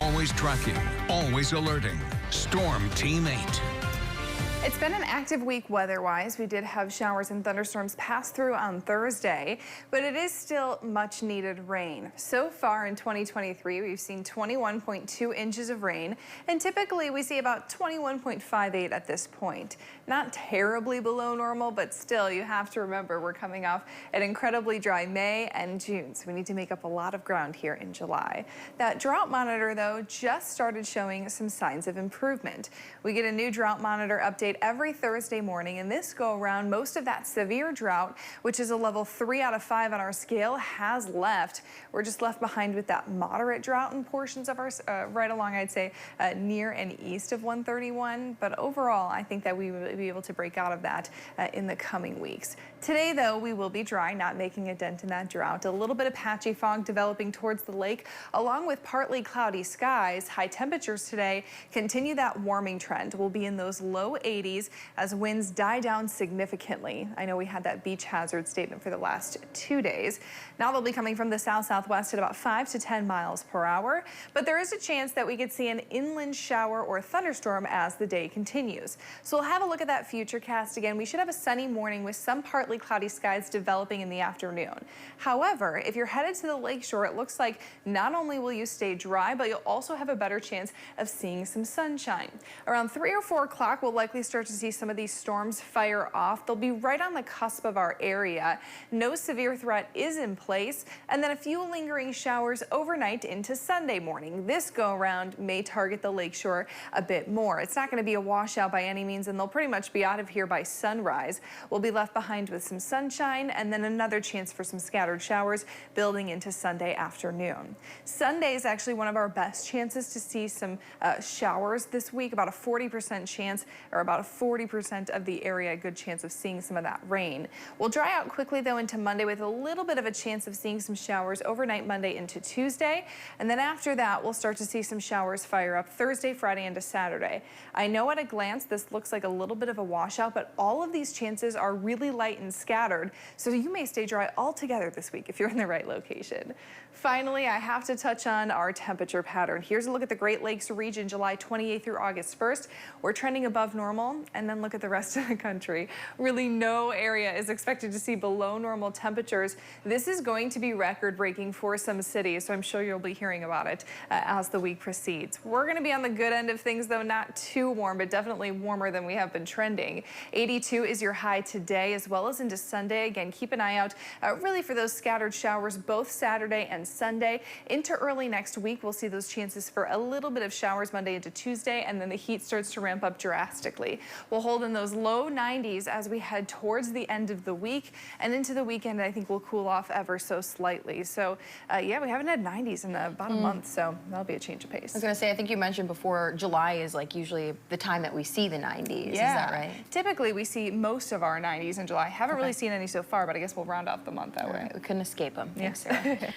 Always tracking, always alerting. Storm Team 8. It's been an active week weather-wise. We did have showers and thunderstorms pass through on Thursday, but it is still much needed rain. So far in 2023, we've seen 21.2 inches of rain, and typically we see about 21.58 at this point. Not terribly below normal, but still you have to remember we're coming off an incredibly dry May and June, so we need to make up a lot of ground here in July. That drought monitor, though, just started showing some signs of improvement. We get a new drought monitor update every Thursday morning, and this go around, most of that severe drought, which is a level 3 out of 5 on our scale, has left. We're just left behind with that moderate drought in portions of our right along, I'd say, near and east of 131. But overall, I think that we will be able to break out of that in the coming weeks. Today, though, we will be dry, not making a dent in that drought. A little bit of patchy fog developing towards the lake, along with partly cloudy skies. High temperatures today continue that warming trend. We'll be in those low 80s as winds die down significantly. I know we had that beach hazard statement for the last 2 days. Now they'll be coming from the south-southwest at about 5 to 10 miles per hour, but there is a chance that we could see an inland shower or thunderstorm as the day continues. So we'll have a look at that futurecast again. We should have a sunny morning with some partly cloudy skies developing in the afternoon. However, if you're headed to the lakeshore, it looks like not only will you stay dry, but you'll also have a better chance of seeing some sunshine. Around 3 or 4 o'clock, we'll likely start to see some of these storms fire off. They'll be right on the cusp of our area. No severe threat is in place, and then a few lingering showers overnight into Sunday morning. This go around may target the lakeshore a bit more. It's not going to be a washout by any means, and they'll pretty much be out of here by sunrise. We'll be left behind with some sunshine and then another chance for some scattered showers building into Sunday afternoon. Sunday is actually one of our best chances to see some showers this week, about a 40% chance, or about a 40% of the area, a good chance of seeing some of that rain. We'll dry out quickly, though, into Monday with a little bit of a chance of seeing some showers overnight Monday into Tuesday. And then after that, we'll start to see some showers fire up Thursday, Friday into Saturday. I know at a glance this looks like a little bit of a washout, but all of these chances are really light and scattered, so you may stay dry altogether this week if you're in the right location. Finally, I have to touch on our temperature pattern. Here's a look at the Great Lakes region, July 28th through August 1st. We're trending above normal, and then look at the rest of the country. Really no area is expected to see below normal temperatures. This is going to be record-breaking for some cities, so I'm sure you'll be hearing about it as the week proceeds. We're going to be on the good end of things, though, not too warm, but definitely warmer than we have been trending. 82 is your high today, as well as into Sunday. Again, keep an eye out really for those scattered showers both Saturday and Sunday. Into early next week, we'll see those chances for a little bit of showers Monday into Tuesday, and then the heat starts to ramp up drastically. We'll hold in those low 90s as we head towards the end of the week, and into the weekend I think we'll cool off ever so slightly. So yeah, we haven't had 90s in about a month, so that'll be a change of pace. I was going to say, I think you mentioned before, July is like usually the time that we see the 90s. Yeah. Is that right? Typically we see most of our 90s in July. Haven't really seen any so far, but I guess we'll round off the month that way. We couldn't escape them. Thanks, Sarah.